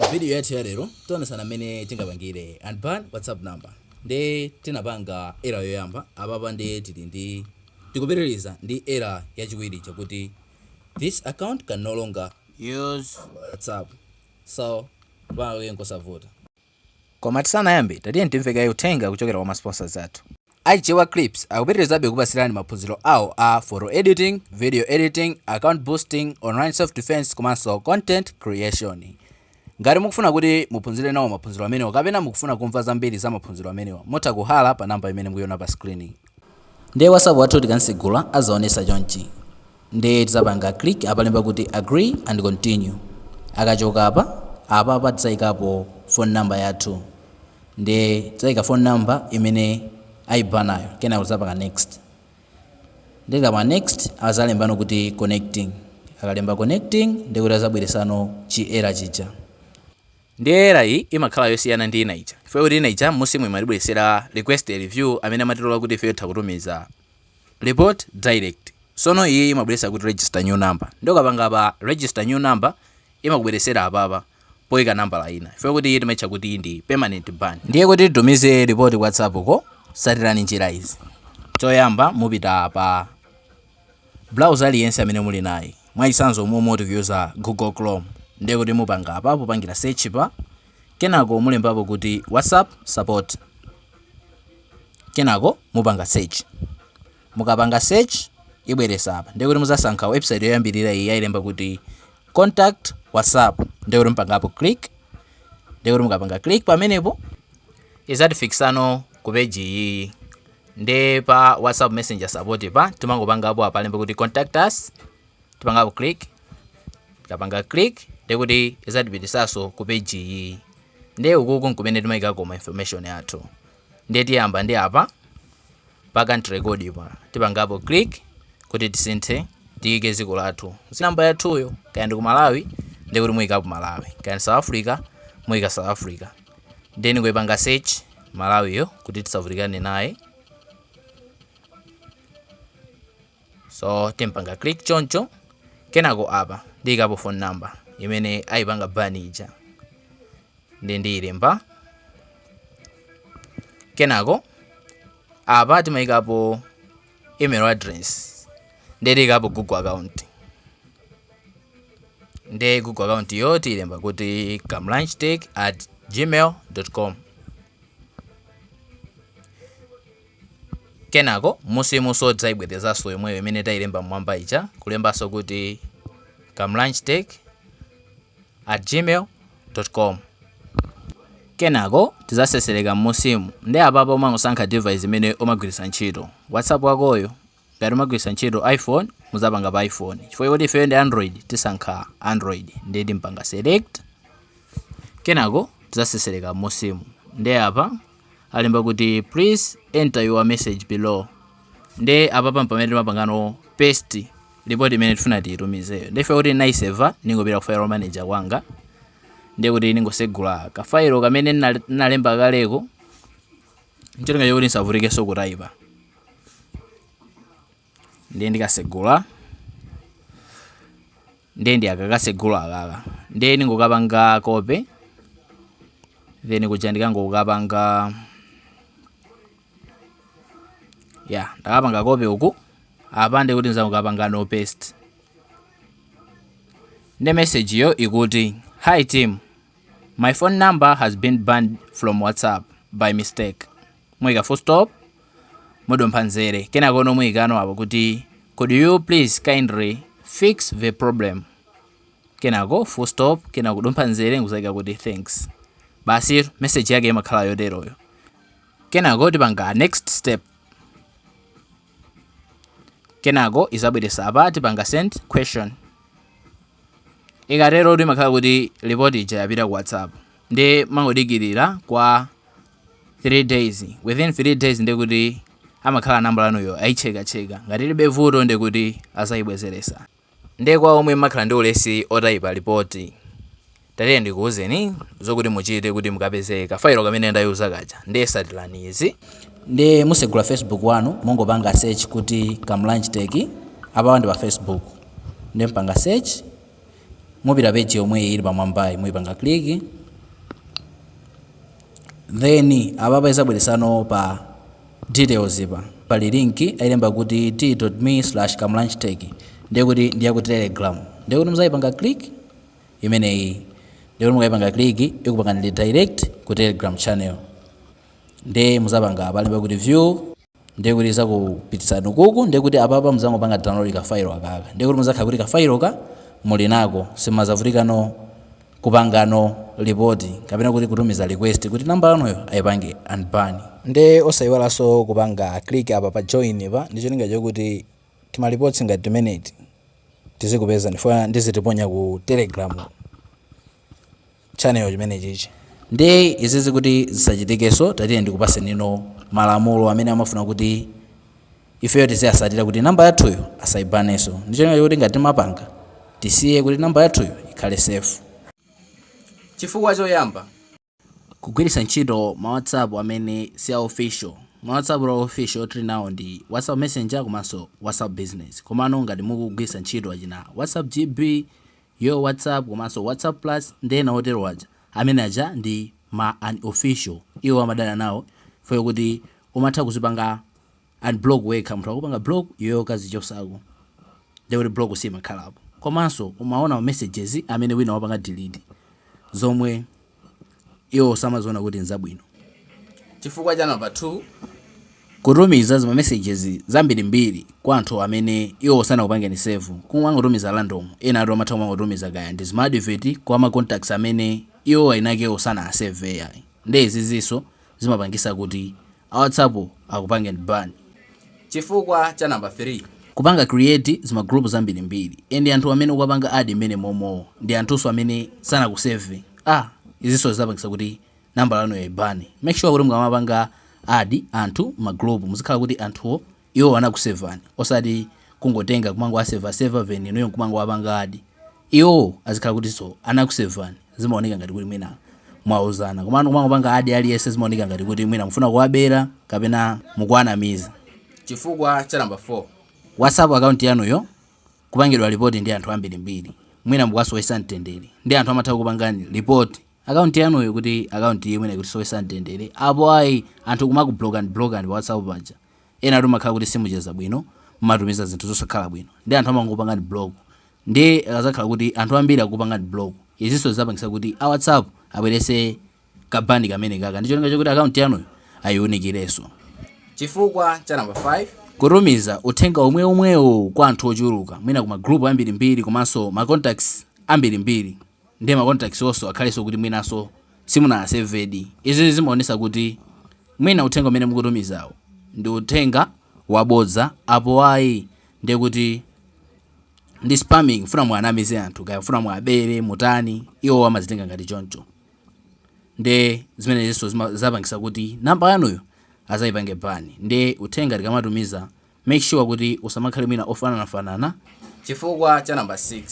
Video yathu ya lero tionesana mmene tingapangire unban WhatsApp number. Ndi tinapanga error yoyamba apapa ndi tili ndi tikupitiriza ndi error yachiwiri chakuti this account can no longer use WhatsApp. So pali nkosavuta. Koma tisanayambe tatiye timveka uthenga kuchokera kwa masponsors athu. Aichewa Clips akupitirizabe kupasirani maphunziro awo a photo editing, video editing, account boosting, online self defense komanso content creation. Ngati mukufuna kuti muphunzire nawo maphunziro amenewo kapena mukufuna kumva zambiri za maphunziro amenewo mutha kuhala pa namba imene mukuiona pa screen. Ndiye WhatsApp wathu tikansigula azaonesa chonchi. Ndiye tizapanga click apalemba kuti agree and continue. Akachoka apa tizayikapo phone number yathu. Ndiye tizayika phone number imene aibanayo kena tizapanga next. Ndiye kama next azalembano kuti connecting. Akalemba connecting ndiye kuti azabweresano chi error chicha. Ndi error iyi imakhala yosiyana ndi ina ija. Ife kuti ina ija musimu imatibweresera request a review amene amatilola kuti ife takutumiza report direct. Sono iyi imabweresa kuti register new number. Ndo kapanga pa register new number imakubweresera apapa poika number la ina. Ife kuti iyi timaitcha kuti ndi permanent ban. Ndiye kuti titumize report ku WhatsApp ko satirani njira izi. Choyamba mupita pa browser aliyense amene muli naye. Mwaisanzo momwe tikuuza Google Chrome. Ndiye kuti mupanga apapo pangira search pa kenako mulembapo kuti WhatsApp support. Kenako mupanga search. Mukapanga search ibweresa apa. Ndiye kuti muzasankha website yoyambirira iyi yayilemba kuti contact WhatsApp. Ndiye kuti mupangapo click. Ndiye kuti mukapanga click pamenepo izatifikisano ku page iyi. Ndiye pa WhatsApp Messenger support pa timangopangapo apalemba kuti contact us. Tipangapo click. Kapanga click ndiye kuti izatipitisaso ku page iyi. Ndiye ukuku nkumene timayika koma information yathu. Ndiye tiyamba ndi apa pa country record pa tipangapo click kuti tisinthe tiyike dziko lathu. Namba yathuyo kaya ndi ku Malawi ndiye kuti muyikapo Malawi, kaya ndi South Africa muyika South Africa. Then kuipanga search Malawi yo kuti tisavutikane naye. So timpanga click choncho kenako apa ndiyikapo phone number imene ayipanga bani ija. Ndiye ndiyilemba. Kenako apa timayikapo email address. Ndiye tiyikapo Google account. Ndiye Google account yo tiyilemba kuti kamlanjetech@gmail.com. Kenako musimu sodzayibwerezaso yomweyo imene tayilemba mmwamba ija kulembaso kuti kamlanjetech@gmail.com. Kenako tizasesereka musimu. Ndi apapo umangosankha device imene umagwiritsa ntchito. WhatsApp wakoyo ngati umagwiritsa ntchito iPhone muzapanga pa iPhone. Chifukwa choti ife ndi Android tisankha Android. Ndiye timpanga select. Kenako tizasesereka musimu. Ndi apa alemba kuti please enter your message below. Ndi apapa pamene timapangano paste report imene tifuna tiyitumizeyo. Ndife kuti naiseva ningopita ku file manager wanga. Ndiye kuti ningosegula ka file kamene nalemba kaleko. Ncholinga choti nsavutikenso kutaipa. Ndiye ndikasegula. Ndiye ndiyakakasegula akaka. Ndiye ningokapanga copy. Then kuja ndikangokapanga ndakapanga copy uku. Apa ndiye kuti nzakukapanga no paste. The message yo ikuti hi team, my phone number has been banned from WhatsApp by mistake. Mwika full stop mudomphanzere kenako no mwikano apo kuti could you please kindly fix the problem. Kenako full stop kenako domphanzere nguzayika kuti thanks. Basi message yake imakhala yoteroyo. Kenako tipanga next step. Kenako izabweresa apa tipanga send question. Ikatero kuti makhala kuti report ija yapita ku WhatsApp. Ndi mangodikirira kwa 3 days. Within 3 days ndi kuti amakhala namba lanuyo ayicheka. Ngati libe vuto ndi kuti azayibwezeresa. Ndi kwa omwe makhala ndi ulesi otayipa report. Tatiye ndikuwuzeni zokuti muchite kuti mukapeze kafailo kamene ndayuza kaja. Ndi satilani izi. Ndi musegula Facebook wanu mungopanga search kuti kamlanjetech apa ndi pa Facebook. Ndi mpanga search mupita page yomwe ili pamwambayi muyipanga click, then apapa isabweresano pa details pali link ailemba kuti t.me/kamlanjtech ndiye kuti ndiya ku Telegram, ndiye kuti muzayipanga click imeneyi, ndiye kuti mukayipanga click ikupanga direct ku Telegram channel, ndiye muzapanga palemba kuti view, ndiye kuti izakupititsani kuku, ndiye kuti apapa muzangopanga download ka file akaka, ndiye kuti muzakhala kuti ka file ka muli nako simazavutikano kupangano report kapena kuti kutumiza request kuti namba yanoyo ayipange unban. Nde osayiwalanso kupanga click apa pa join pa, ndicho ninga chokuti tima reports ngati timeneti tizikupeza ndifuna ndizitiponya ku Telegram channel chimene chichi. Nde izizi kuti zisachitikeso tatiye ndikupase nino malamulo amene amafuna kuti ifeyo tiziyasatira kuti namba yathuyo asayibaneso, ndicho ninga chokuti ngati timapanga tisiye kuti namba yathuyo ikhale safe. Chifukwa choyamba kugwiritsa ntchito ma WhatsApp amene si official. Ma WhatsApp official tili nawo ndi WhatsApp Messenger komanso WhatsApp Business. Komano ngati mukugwiritsa ntchito achina WhatsApp GB, yo WhatsApp komanso WhatsApp Plus ndena hotelo waja amene aja ndi ma unofficial, iwo amadana nawo foyo kuti umatha kuzipanga unblock wekha, munthu akupanga block yoyo kazichosako ndiye kuti block simakhalapo. Komanso umaona messages amene wina wapanga delete zomwe iwo samaziona kuti nzabwino. Chifukwa cha number 2 kutumiza zima messages zambirimbiri kwa anthu amene iwo sanakupangeni save, kumwe angotumiza random, ena atu amatha kutumiza kaya ndi zima advert kwa ma contacts amene iwo ayinakewo sana save yayi. Nde izizinso zimapangisa kuti WhatsApp akupangeni ban. Chifukwa cha number 3 kupanga create zima group zambirimbiri endi anthu amene ukapanga add imene momo ndi anthuso amene sana kusave. Izinso zizapangisa kuti namba lanu yaibane. Make sure kuti mukamapanga add anthu ma group muzikhala kuti anthuwo iwo anakusevani, osati kungotenga kumango aseva veni noyo kumango wapanga add iwo azikhala kuti so anakusevani, zimaoneka ngati kuti mwina mwauzana. Komano kumango panga add aliyense zimaoneka ngati kuti mwina mufuna kuwabera kapena mukwanamiza. Chifukwa cha number 4 WhatsApp account yanuyo kupangidwa report ndi anthu ambirimbiri, mwina mukasowesa mtendere ndi anthu amatha kupangani report account yanuyo kuti account imene kuti sowesa mtendere, apo ayi anthu kumakublock ndi WhatsApp paja. Ena tumakhala kuti simucheza bwino, mumatumiza zinthu zosakhala bwino ndi anthu amangopangani block, ndi akazakhala kuti anthu ambiri akupangani block, izinso zizapangisa kuti WhatsApp abwerese kabani kamene kaka, ndicho linga chokuti account yanuyo ayiwunikireso. Chifukwa cha number 5 kutumiza uthenga omwewo kwa anthu ochuluka, mwina kuma group ambirimbiri komanso ma contacts ambirimbiri, ndi ma contacts onso akhaleso kuti mwinaso simuna saved. Izi zimaonesa kuti mwina uthenga umene mukutumizawo ndi uthenga wabodza, apo ayi ndiye kuti ndi spamming, funa mwanamize anthu kaya funa mwabere mutani, iwo amazitenga ngati choncho. Nde zimene zinso zapangisa kuti namba yanuyo azayipange bani. Nde uthenga tikamatumiza make sure kuti usamakhale mwina ofananafanana. Chifukwa cha number 6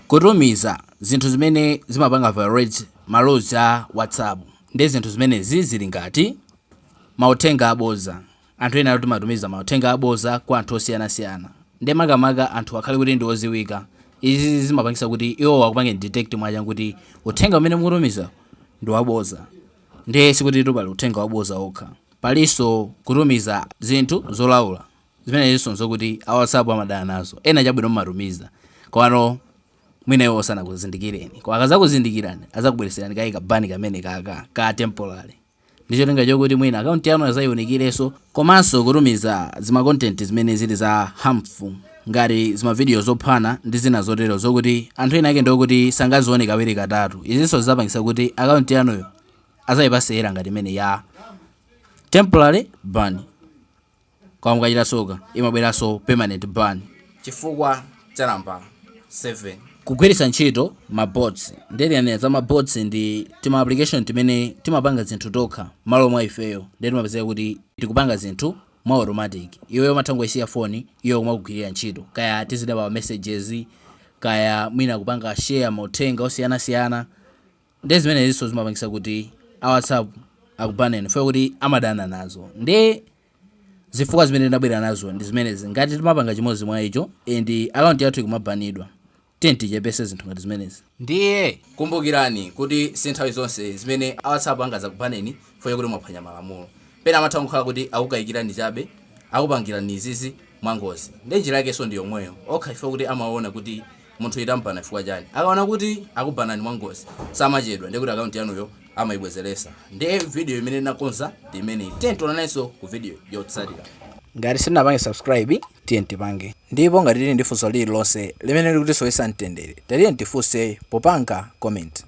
kutumiza zinthu zimene zimapanga violate ma laws a WhatsApp, ndi zinthu zimene zili ngati mauthenga aboza. Anthu ena ati matumiza mauthenga aboza kwa anthu osiyanasiyana, ndi makamaka anthu akhale kuti ndi oziwika. Izi zimapangisa kuti iwo akupange detect mwacha kuti uthenga umene mukutumiza ndi waboza. Ndi sikuti tupali uthenga waboza okha, paliso kutumiza zinthu zolaula zimene zisonzo kuti WhatsApp amadana nazo. Ena chabwino mmatumiza kwano mwina iwo sana kuzindikireni, kwa akazakuzindikirani azakubwereserani kayi kabani kamene ka temporary. Ndicho linga chokuti mwina account yanu azayiwunikireso. Komanso kutumiza zima content zimene zili za harmful ngati zima video zophana ndi zina zotero zokuti anthu ena ake ndokuti sangazione kawiri katatu. Izinso zizapangisa kuti account yanuyo azayipasera ngati imene ya temporary ban, kwa mukachita soka imabweraso permanent ban. Chifukwa cha namba 7 kugwiritsa ntchito ma bots. Ndene za ma bots ndi tima application timene timapanga zinthu tokha malo mwa ifeyo, ndi timapezeka kuti tikupanga zinthu mwa automatic. Iweyo mathango isiya phone iyo kumagwirira ntchito, kaya tizidaba messages, kaya mwina kupanga share mauthenga osiyana-siyana. Ndi zimene ziso zimapangisa kuti WhatsApp akubaneni foyo kuti amadana nazo. Ndi zifukwa zimene ndabwera nazo ndi zimene ngati timapanga chimodzi mwa icho ndi account yathu ikumabanidwa, tichepese zinthu ngati zimenezi. Ndiye kumbukirani kuti sinthawi zonse zimene WhatsApp angazakupaneni foye kuti mwaphwanya malamulo. Pena amatha kukhala kuti akukayikirani chabe, akupangirani izizi mwangozi. Ndi njira yakenso ndi yomweyo. Okha ife kuti amaona kuti munthu itampana chifukwa chani. Akaona kuti akubanani mwangozi, samachedwa ndi kuti account yanuyo amayibwezeresa. Ndiye video imene nakonza ndi imene tionananso ku video yotsatira. Ngati sinapange subscribe tipange. Ndipo ngati tili ndi funso lililonse limene likutisowesa mtendere, tifunse popanga comment.